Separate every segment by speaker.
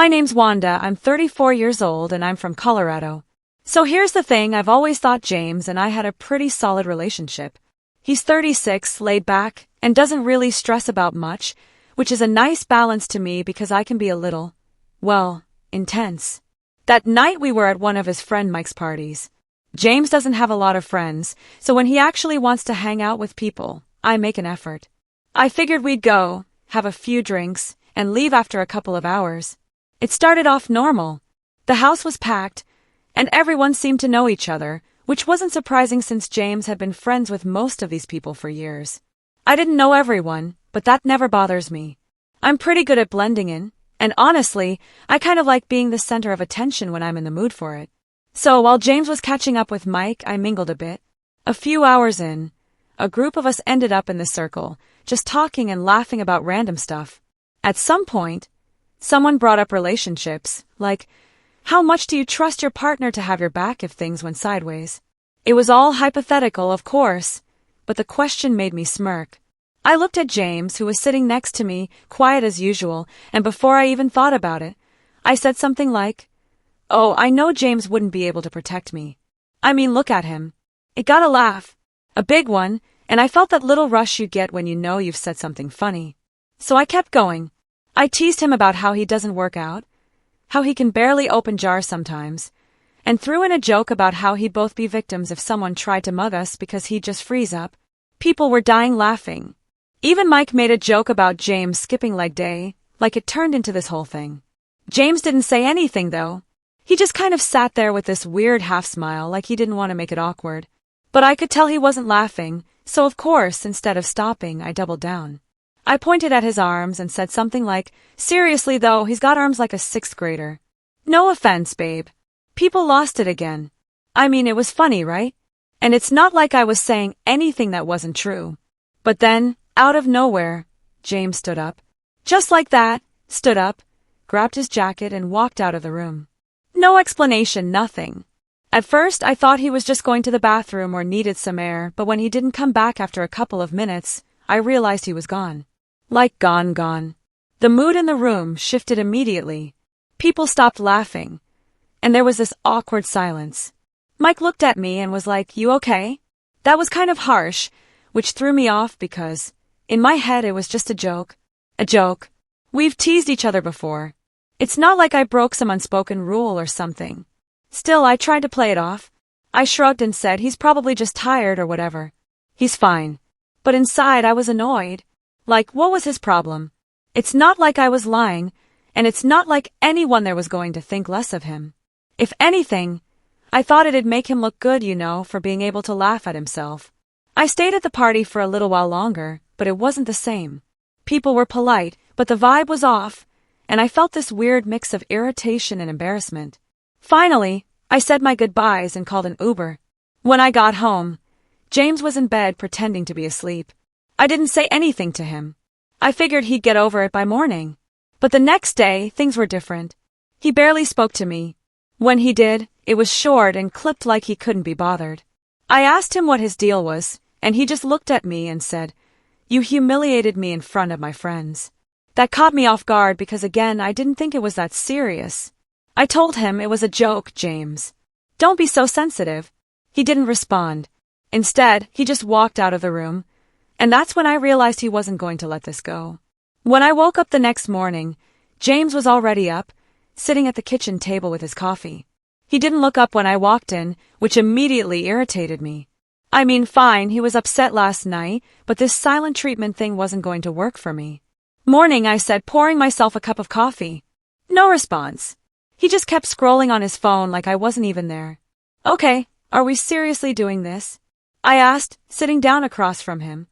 Speaker 1: My name's Wanda, I'm 34 years old and I'm from Colorado. So here's the thing, I've always thought James and I had a pretty solid relationship. He's 36, laid back, and doesn't really stress about much, which is a nice balance to me because I can be a little, well, intense. That night we were at one of his friend Mike's parties. James doesn't have a lot of friends, so when he actually wants to hang out with people, I make an effort. I figured we'd go, have a few drinks, and leave after a couple of hours. It started off normal. The house was packed, and everyone seemed to know each other, which wasn't surprising since James had been friends with most of these people for years. I didn't know everyone, but that never bothers me. I'm pretty good at blending in, and honestly, I kind of like being the center of attention when I'm in the mood for it. So while James was catching up with Mike, I mingled a bit. A few hours in, a group of us ended up in the circle, just talking and laughing about random stuff. At some point, someone brought up relationships, like, how much do you trust your partner to have your back if things went sideways? It was all hypothetical, of course, but the question made me smirk. I looked at James, who was sitting next to me, quiet as usual, and before I even thought about it, I said something like, "Oh, I know James wouldn't be able to protect me. I mean, look at him." It got a laugh, a big one, and I felt that little rush you get when you know you've said something funny. So I kept going. I teased him about how he doesn't work out, how he can barely open jars sometimes, and threw in a joke about how he'd both be victims if someone tried to mug us because he'd just freeze up. People were dying laughing. Even Mike made a joke about James skipping leg day, like it turned into this whole thing. James didn't say anything, though. He just kind of sat there with this weird half-smile like he didn't want to make it awkward. But I could tell he wasn't laughing, so of course, instead of stopping, I doubled down. I pointed at his arms and said something like, "Seriously though, he's got arms like a sixth grader." No offense, babe. People lost it again. I mean, it was funny, right? And it's not like I was saying anything that wasn't true. But then, out of nowhere, James stood up. Just like that, stood up, grabbed his jacket and walked out of the room. No explanation, nothing. At first, I thought he was just going to the bathroom or needed some air, but when he didn't come back after a couple of minutes, I realized he was gone. Like gone. The mood in the room shifted immediately. People stopped laughing, and there was this awkward silence. Mike looked at me and was like, "You okay?" That was kind of harsh, which threw me off because, in my head, it was just a joke. A joke. We've teased each other before. It's not like I broke some unspoken rule or something. Still, I tried to play it off. I shrugged and said he's probably just tired or whatever. He's fine. But inside I was annoyed. Like, what was his problem? It's not like I was lying, and it's not like anyone there was going to think less of him. If anything, I thought it'd make him look good, for being able to laugh at himself. I stayed at the party for a little while longer, but it wasn't the same. People were polite, but the vibe was off, and I felt this weird mix of irritation and embarrassment. Finally, I said my goodbyes and called an Uber. When I got home, James was in bed pretending to be asleep. I didn't say anything to him. I figured he'd get over it by morning. But the next day, things were different. He barely spoke to me. When he did, it was short and clipped like he couldn't be bothered. I asked him what his deal was, and he just looked at me and said, "You humiliated me in front of my friends." That caught me off guard because again, I didn't think it was that serious. I told him it was a joke, James. Don't be so sensitive. He didn't respond. Instead, he just walked out of the room. And that's when I realized he wasn't going to let this go. When I woke up the next morning, James was already up, sitting at the kitchen table with his coffee. He didn't look up when I walked in, which immediately irritated me. I mean, fine, he was upset last night, but this silent treatment thing wasn't going to work for me. "Morning," I said, pouring myself a cup of coffee. No response. He just kept scrolling on his phone like I wasn't even there. "Okay, are we seriously doing this?" I asked, sitting down across from him.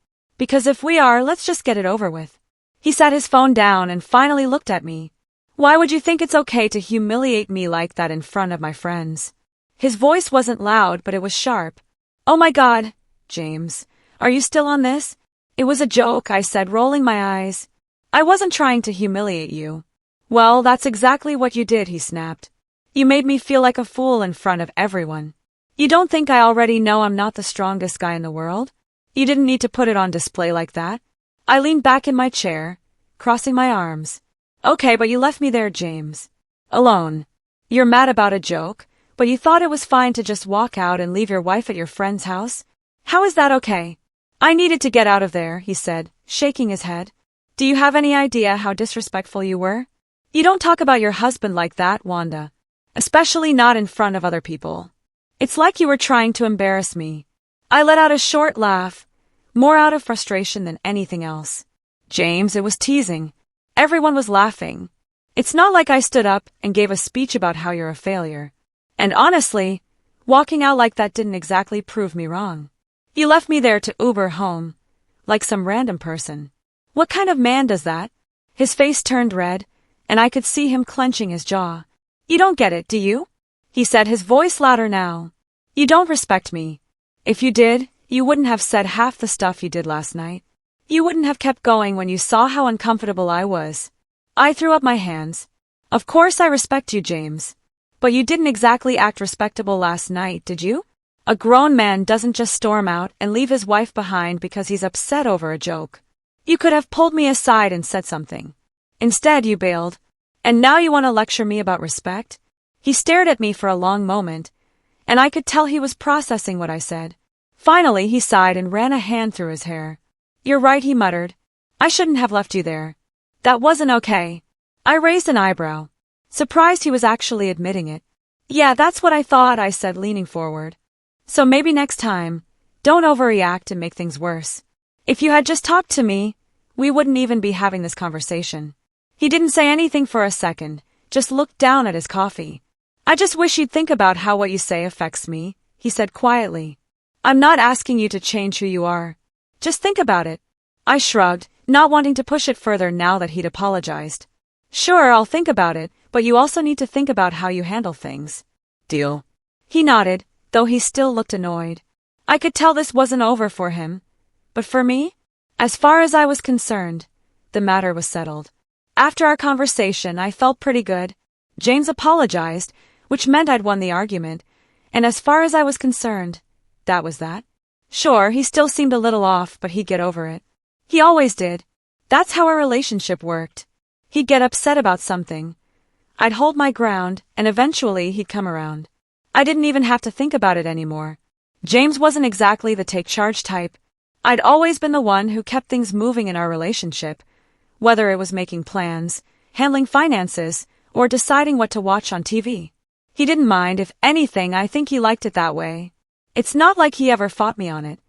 Speaker 1: "Because if we are, let's just get it over with." He set his phone down and finally looked at me. "Why would you think it's okay to humiliate me like that in front of my friends?" His voice wasn't loud, but it was sharp. "Oh my God, James, are you still on this?" "It was a joke," I said, rolling my eyes. "I wasn't trying to humiliate you." "Well, that's exactly what you did," he snapped. "You made me feel like a fool in front of everyone. You don't think I already know I'm not the strongest guy in the world? You didn't need to put it on display like that." I leaned back in my chair, crossing my arms. "Okay, but you left me there, James. Alone. You're mad about a joke, but you thought it was fine to just walk out and leave your wife at your friend's house? How is that okay? I needed to get out of there, he said, shaking his head. Do you have any idea how disrespectful you were? You don't talk about your husband like that, Wanda. Especially not in front of other people. It's like you were trying to embarrass me. I let out a short laugh, more out of frustration than anything else. James, it was teasing. Everyone was laughing. It's not like I stood up and gave a speech about how you're a failure. And honestly, walking out like that didn't exactly prove me wrong. You left me there to Uber home, like some random person. What kind of man does that? His face turned red, and I could see him clenching his jaw. You don't get it, do you? He said, his voice louder now. You don't respect me. If you did, you wouldn't have said half the stuff you did last night. You wouldn't have kept going when you saw how uncomfortable I was. I threw up my hands. Of course I respect you, James. But you didn't exactly act respectable last night, did you? A grown man doesn't just storm out and leave his wife behind because he's upset over a joke. You could have pulled me aside and said something. Instead, you bailed. And now you want to lecture me about respect? He stared at me for a long moment, and I could tell he was processing what I said. Finally, he sighed and ran a hand through his hair. You're right, he muttered. I shouldn't have left you there. That wasn't okay. I raised an eyebrow, surprised he was actually admitting it. Yeah, that's what I thought, I said, leaning forward. So maybe next time, don't overreact and make things worse. If you had just talked to me, we wouldn't even be having this conversation. He didn't say anything for a second, just looked down at his coffee. I just wish you'd think about how what you say affects me, he said quietly. I'm not asking you to change who you are. Just think about it. I shrugged, not wanting to push it further now that he'd apologized. Sure, I'll think about it, but you also need to think about how you handle things. Deal? He nodded, though he still looked annoyed. I could tell this wasn't over for him. But for me? As far as I was concerned, the matter was settled. After our conversation, I felt pretty good. James apologized, which meant I'd won the argument, and as far as I was concerned, that was that. Sure, he still seemed a little off, but he'd get over it. He always did. That's how our relationship worked. He'd get upset about something. I'd hold my ground, and eventually he'd come around. I didn't even have to think about it anymore. James wasn't exactly the take-charge type. I'd always been the one who kept things moving in our relationship, whether it was making plans, handling finances, or deciding what to watch on TV. He didn't mind. If anything, I think he liked it that way. It's not like he ever fought me on it.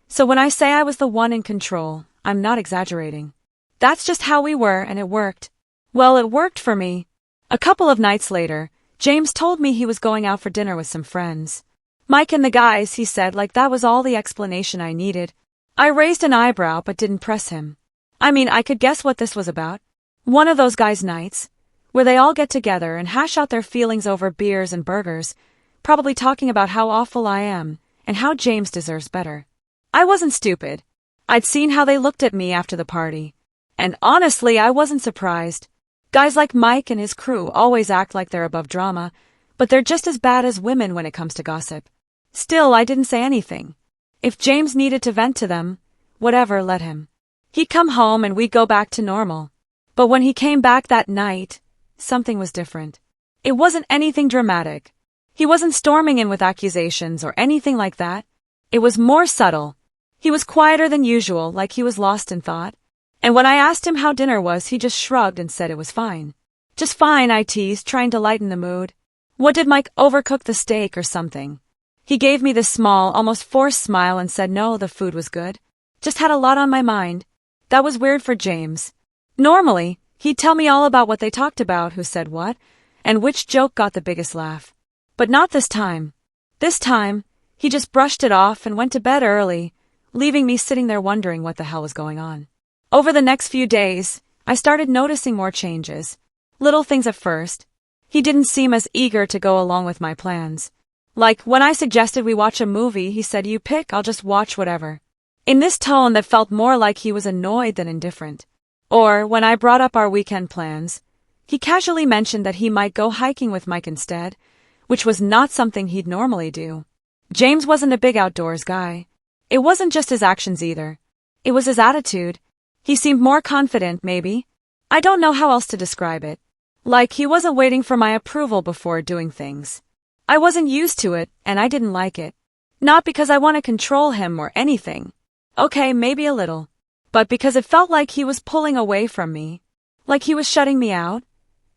Speaker 1: So when I say I was the one in control, I'm not exaggerating. That's just how we were, and it worked. Well, it worked for me. A couple of nights later, James told me he was going out for dinner with some friends. Mike and the guys, he said, like that was all the explanation I needed. I raised an eyebrow but didn't press him. I mean, I could guess what this was about. One of those guys' nights, where they all get together and hash out their feelings over beers and burgers, probably talking about how awful I am and how James deserves better. I wasn't stupid. I'd seen how they looked at me after the party. And honestly, I wasn't surprised. Guys like Mike and his crew always act like they're above drama, but they're just as bad as women when it comes to gossip. Still, I didn't say anything. If James needed to vent to them, whatever, let him. He'd come home and we'd go back to normal. But when he came back that night, something was different. It wasn't anything dramatic. He wasn't storming in with accusations or anything like that. It was more subtle. He was quieter than usual, like he was lost in thought. And when I asked him how dinner was, he just shrugged and said it was fine. Just fine, I teased, trying to lighten the mood. What, did Mike overcook the steak or something? He gave me this small, almost forced smile and said no, the food was good. Just had a lot on my mind. That was weird for James. Normally, he'd tell me all about what they talked about, who said what, and which joke got the biggest laugh. But not this time. This time, he just brushed it off and went to bed early, leaving me sitting there wondering what the hell was going on. Over the next few days, I started noticing more changes. Little things at first. He didn't seem as eager to go along with my plans. Like, when I suggested we watch a movie, he said, "You pick, I'll just watch whatever." In this tone that felt more like he was annoyed than indifferent. Or, when I brought up our weekend plans, he casually mentioned that he might go hiking with Mike instead, which was not something he'd normally do. James wasn't a big outdoors guy. It wasn't just his actions either. It was his attitude. He seemed more confident, maybe. I don't know how else to describe it. Like he wasn't waiting for my approval before doing things. I wasn't used to it, and I didn't like it. Not because I want to control him or anything. Okay, maybe a little. But because it felt like he was pulling away from me. Like he was shutting me out.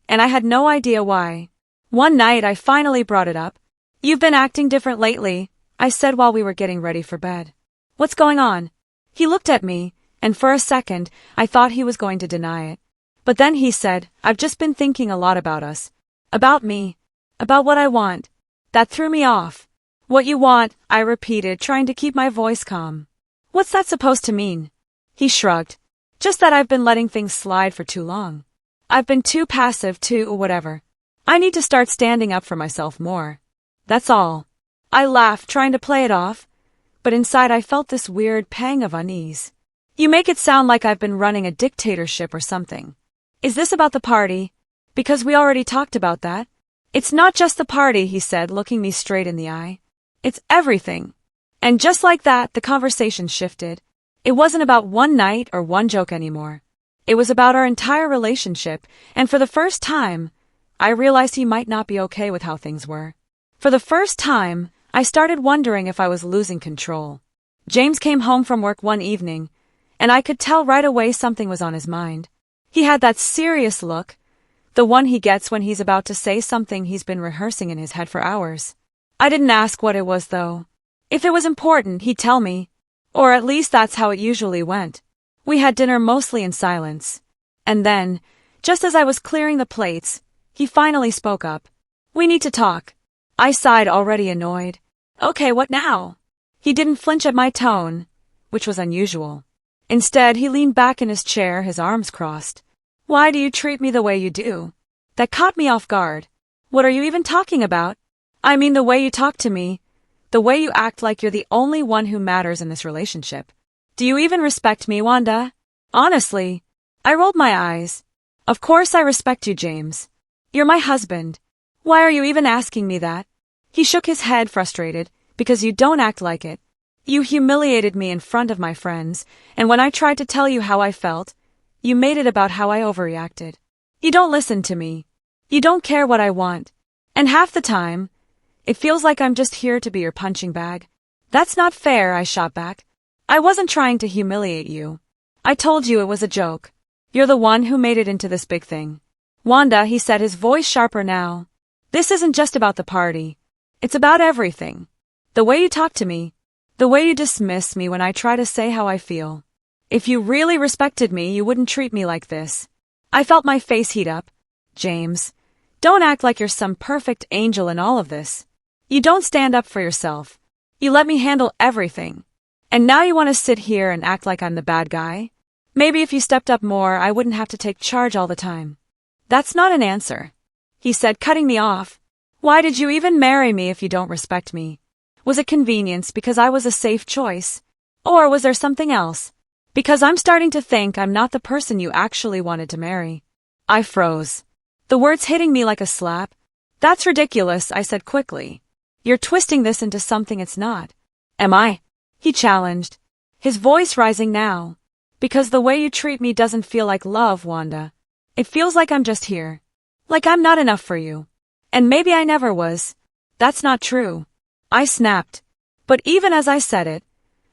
Speaker 1: And I had no idea why. One night I finally brought it up. "You've been acting different lately," I said while we were getting ready for bed. "What's going on?" He looked at me, and for a second I thought he was going to deny it. But then he said, "I've just been thinking a lot about us. About me. About what I want." That threw me off. "What you want," I repeated, trying to keep my voice calm. "What's that supposed to mean?" He shrugged. "Just that I've been letting things slide for too long. I've been too passive, too whatever. I need to start standing up for myself more. That's all." I laughed, trying to play it off, but inside I felt this weird pang of unease. "You make it sound like I've been running a dictatorship or something. Is this about the party? Because we already talked about that." "It's not just the party," he said, looking me straight in the eye. "It's everything." And just like that, the conversation shifted. It wasn't about one night or one joke anymore. It was about our entire relationship, and for the first time, I realized he might not be okay with how things were. For the first time, I started wondering if I was losing control. James came home from work one evening, and I could tell right away something was on his mind. He had that serious look, the one he gets when he's about to say something he's been rehearsing in his head for hours. I didn't ask what it was, though. If it was important, he'd tell me. Or at least that's how it usually went. We had dinner mostly in silence. And then, just as I was clearing the plates, he finally spoke up. "We need to talk." I sighed, already annoyed. "Okay, what now?" He didn't flinch at my tone, which was unusual. Instead, he leaned back in his chair, his arms crossed. "Why do you treat me the way you do?" That caught me off guard. "What are you even talking about?" "I mean the way you talk to me. The way you act like you're the only one who matters in this relationship. Do you even respect me, Wanda?" "Honestly." I rolled my eyes. "Of course I respect you, James. You're my husband. Why are you even asking me that?" He shook his head, frustrated. "Because you don't act like it. You humiliated me in front of my friends, and when I tried to tell you how I felt, you made it about how I overreacted. You don't listen to me. You don't care what I want. And half the time, it feels like I'm just here to be your punching bag." "That's not fair," I shot back. "I wasn't trying to humiliate you. I told you it was a joke. You're the one who made it into this big thing." "Wanda," he said, his voice sharper now. "This isn't just about the party. It's about everything. The way you talk to me. The way you dismiss me when I try to say how I feel. If you really respected me, you wouldn't treat me like this." I felt my face heat up. "James, don't act like you're some perfect angel in all of this. You don't stand up for yourself. You let me handle everything. And now you want to sit here and act like I'm the bad guy? Maybe if you stepped up more, I wouldn't have to take charge all the time." "That's not an answer," he said, cutting me off. "Why did you even marry me if you don't respect me? Was it convenience because I was a safe choice? Or was there something else? Because I'm starting to think I'm not the person you actually wanted to marry." I froze. The words hitting me like a slap. "That's ridiculous," I said quickly. "You're twisting this into something it's not." "Am I?" he challenged, his voice rising now. "Because the way you treat me doesn't feel like love, Wanda. It feels like I'm just here. Like I'm not enough for you. And maybe I never was." "That's not true," I snapped. But even as I said it,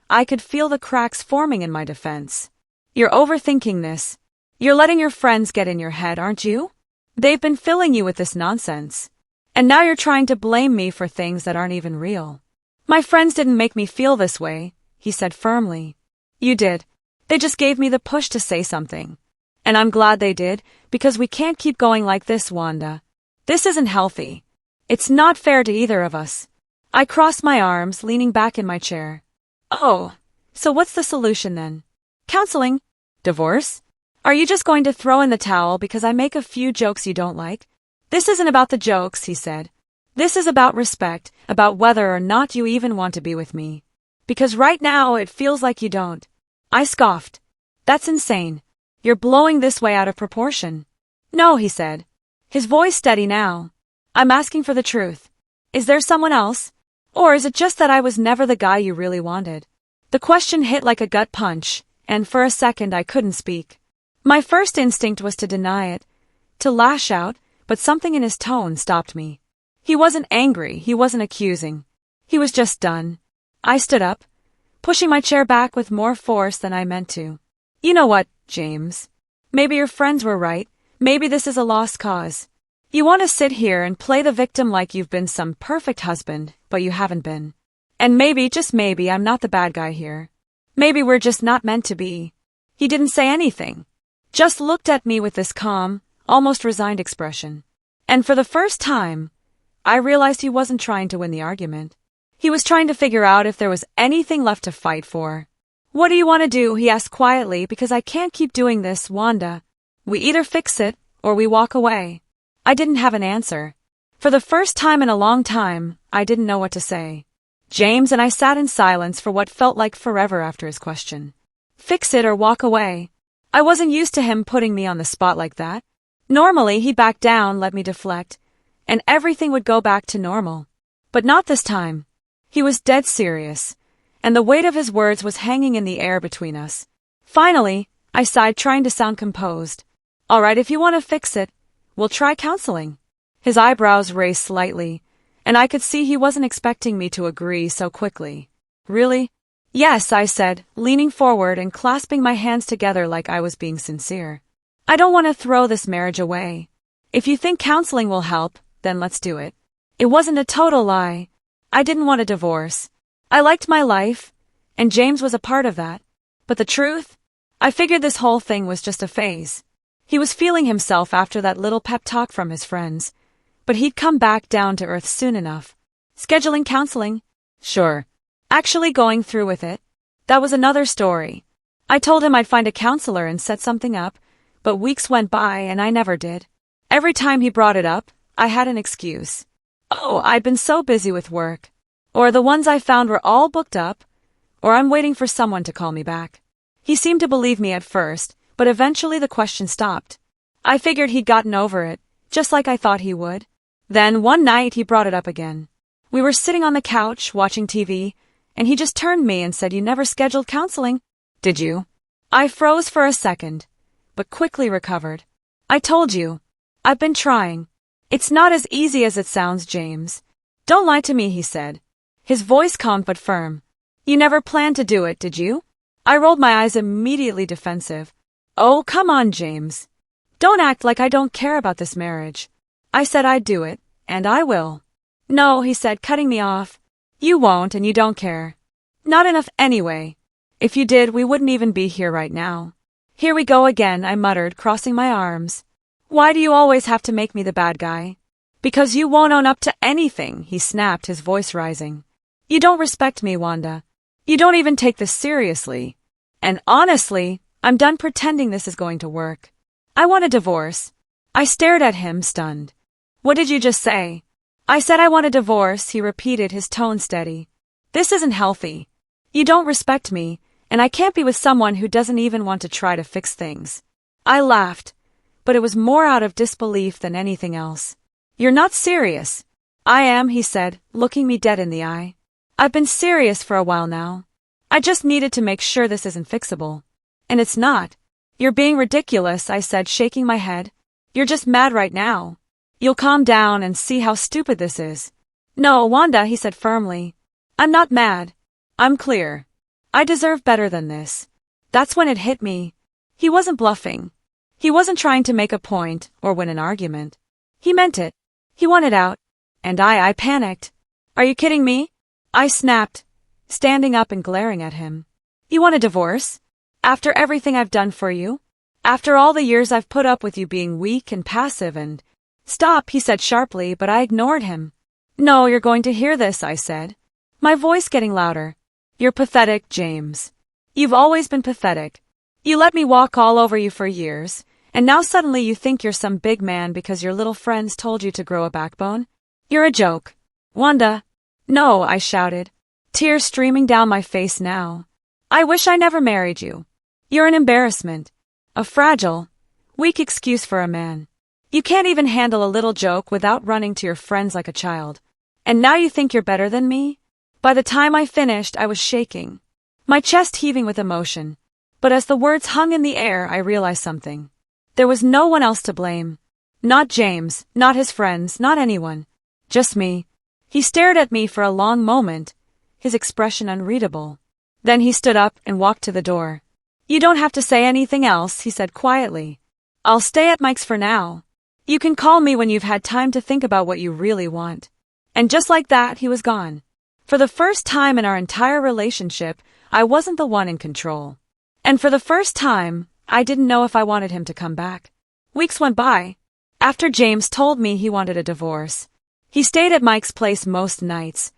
Speaker 1: I could feel the cracks forming in my defense. "You're overthinking this. You're letting your friends get in your head, aren't you? They've been filling you with this nonsense. And now you're trying to blame me for things that aren't even real." "My friends didn't make me feel this way," he said firmly. "You did. They just gave me the push to say something. And I'm glad they did, because we can't keep going like this, Wanda. This isn't healthy. It's not fair to either of us." I crossed my arms, leaning back in my chair. "Oh, so what's the solution then? Counseling? Divorce? Are you just going to throw in the towel because I make a few jokes you don't like?" "This isn't about the jokes," he said. "This is about respect, about whether or not you even want to be with me. Because right now it feels like you don't." I scoffed. "That's insane. You're blowing this way out of proportion." "No," he said, his voice steady now. "I'm asking for the truth. Is there someone else? Or is it just that I was never the guy you really wanted?" The question hit like a gut punch, and for a second I couldn't speak. My first instinct was to deny it, to lash out, but something in his tone stopped me. He wasn't angry, he wasn't accusing. He was just done. I stood up, pushing my chair back with more force than I meant to. You know what, James? Maybe your friends were right. Maybe this is a lost cause. You want to sit here and play the victim like you've been some perfect husband, but you haven't been. And maybe, just maybe, I'm not the bad guy here. Maybe we're just not meant to be. He didn't say anything. Just looked at me with this calm, almost resigned expression. And for the first time, I realized he wasn't trying to win the argument. He was trying to figure out if there was anything left to fight for. What do you want to do? He asked quietly, because I can't keep doing this, Wanda. We either fix it, or we walk away. I didn't have an answer. For the first time in a long time, I didn't know what to say. James and I sat in silence for what felt like forever after his question. Fix it or walk away. I wasn't used to him putting me on the spot like that. Normally, he'd back down, let me deflect, and everything would go back to normal. But not this time. He was dead serious, and the weight of his words was hanging in the air between us. Finally, I sighed, trying to sound composed. All right, if you want to fix it, we'll try counseling. His eyebrows raised slightly, and I could see he wasn't expecting me to agree so quickly. Really? Yes, I said, leaning forward and clasping my hands together like I was being sincere. I don't want to throw this marriage away. If you think counseling will help, then let's do it. It wasn't a total lie. I didn't want a divorce. I liked my life, and James was a part of that. But the truth? I figured this whole thing was just a phase. He was feeling himself after that little pep talk from his friends, but he'd come back down to earth soon enough. Scheduling counseling? Sure. Actually going through with it? That was another story. I told him I'd find a counselor and set something up, but weeks went by and I never did. Every time he brought it up, I had an excuse. Oh, I'd been so busy with work. Or the ones I found were all booked up. Or I'm waiting for someone to call me back. He seemed to believe me at first, but eventually the question stopped. I figured he'd gotten over it, just like I thought he would. Then one night he brought it up again. We were sitting on the couch watching TV, and he just turned to me and said, "You never scheduled counseling, did you?" I froze for a second, but quickly recovered. I told you. I've been trying. It's not as easy as it sounds, James. Don't lie to me, he said. His voice calm but firm. You never planned to do it, did you? I rolled my eyes, immediately defensive. Oh, come on, James. Don't act like I don't care about this marriage. I said I'd do it, and I will. No, he said, cutting me off. You won't, and you don't care. Not enough anyway. If you did, we wouldn't even be here right now. Here we go again, I muttered, crossing my arms. Why do you always have to make me the bad guy? Because you won't own up to anything, he snapped, his voice rising. You don't respect me, Wanda. You don't even take this seriously. And honestly, I'm done pretending this is going to work. I want a divorce. I stared at him, stunned. What did you just say? I said I want a divorce, he repeated, his tone steady. This isn't healthy. You don't respect me, and I can't be with someone who doesn't even want to try to fix things. I laughed, but it was more out of disbelief than anything else. You're not serious. I am, he said, looking me dead in the eye. I've been serious for a while now. I just needed to make sure this isn't fixable. And it's not. You're being ridiculous, I said, shaking my head. You're just mad right now. You'll calm down and see how stupid this is. No, Wanda, he said firmly. I'm not mad. I'm clear. I deserve better than this. That's when it hit me. He wasn't bluffing. He wasn't trying to make a point or win an argument. He meant it. He wanted out. And I panicked. Are you kidding me? I snapped, standing up and glaring at him. You want a divorce? After everything I've done for you? After all the years I've put up with you being weak and passive and… Stop, he said sharply, but I ignored him. No, you're going to hear this, I said, my voice getting louder. You're pathetic, James. You've always been pathetic. You let me walk all over you for years, and now suddenly you think you're some big man because your little friends told you to grow a backbone? You're a joke. Wanda. No, I shouted, tears streaming down my face now. I wish I never married you. You're an embarrassment. A fragile, weak excuse for a man. You can't even handle a little joke without running to your friends like a child. And now you think you're better than me? By the time I finished, I was shaking, my chest heaving with emotion. But as the words hung in the air, I realized something. There was no one else to blame. Not James, not his friends, not anyone. Just me. He stared at me for a long moment, his expression unreadable. Then he stood up and walked to the door. You don't have to say anything else, he said quietly. I'll stay at Mike's for now. You can call me when you've had time to think about what you really want. And just like that, he was gone. For the first time in our entire relationship, I wasn't the one in control. And for the first time, I didn't know if I wanted him to come back. Weeks went by. After James told me he wanted a divorce, he stayed at Mike's place most nights,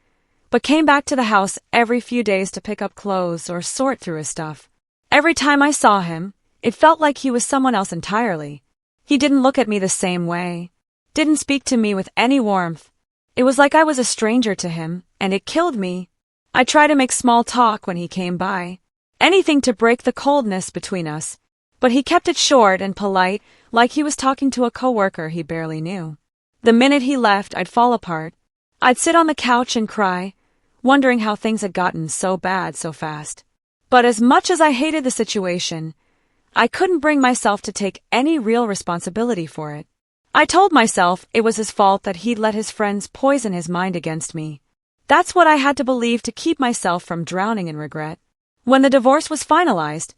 Speaker 1: but came back to the house every few days to pick up clothes or sort through his stuff. Every time I saw him, it felt like he was someone else entirely. He didn't look at me the same way, didn't speak to me with any warmth. It was like I was a stranger to him, and it killed me. I tried to make small talk when he came by, anything to break the coldness between us, but he kept it short and polite, like he was talking to a coworker he barely knew. The minute he left, I'd fall apart. I'd sit on the couch and cry, wondering how things had gotten so bad so fast. But as much as I hated the situation, I couldn't bring myself to take any real responsibility for it. I told myself it was his fault that he'd let his friends poison his mind against me. That's what I had to believe to keep myself from drowning in regret. When the divorce was finalized,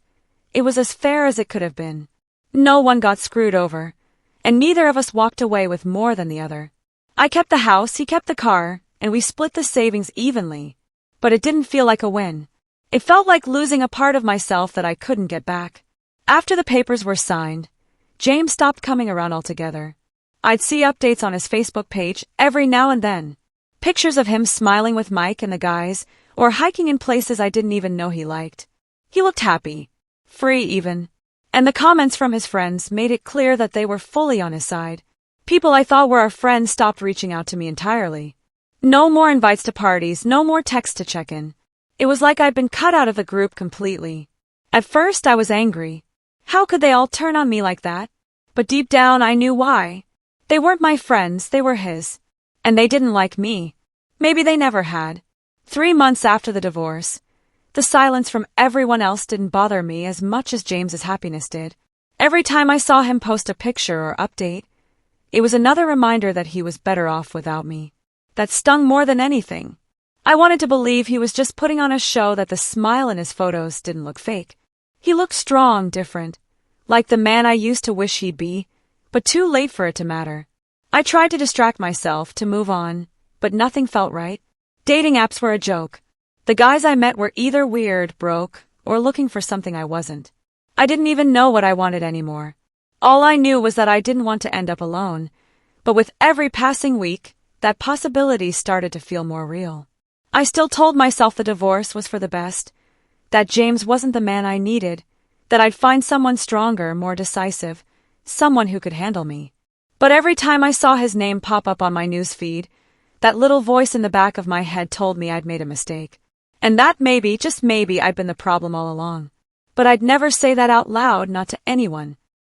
Speaker 1: it was as fair as it could have been. No one got screwed over, and neither of us walked away with more than the other. I kept the house, he kept the car, and we split the savings evenly. But it didn't feel like a win. It felt like losing a part of myself that I couldn't get back. After the papers were signed, James stopped coming around altogether. I'd see updates on his Facebook page every now and then. Pictures of him smiling with Mike and the guys, or hiking in places I didn't even know he liked. He looked happy. Free even. And the comments from his friends made it clear that they were fully on his side. People I thought were our friends stopped reaching out to me entirely. No more invites to parties, no more texts to check in. It was like I'd been cut out of the group completely. At first I was angry. How could they all turn on me like that? But deep down I knew why. They weren't my friends, they were his. And they didn't like me. Maybe they never had. 3 months after the divorce, the silence from everyone else didn't bother me as much as James's happiness did. Every time I saw him post a picture or update, it was another reminder that he was better off without me. That stung more than anything. I wanted to believe he was just putting on a show, that the smile in his photos didn't look fake. He looked strong, different, like the man I used to wish he'd be, but too late for it to matter. I tried to distract myself, to move on, but nothing felt right. Dating apps were a joke. The guys I met were either weird, broke, or looking for something I wasn't. I didn't even know what I wanted anymore. All I knew was that I didn't want to end up alone, but with every passing week, that possibility started to feel more real. I still told myself the divorce was for the best, that James wasn't the man I needed, that I'd find someone stronger, more decisive, someone who could handle me. But every time I saw his name pop up on my news feed, that little voice in the back of my head told me I'd made a mistake. And that maybe, just maybe, I'd been the problem all along. But I'd never say that out loud, not to anyone.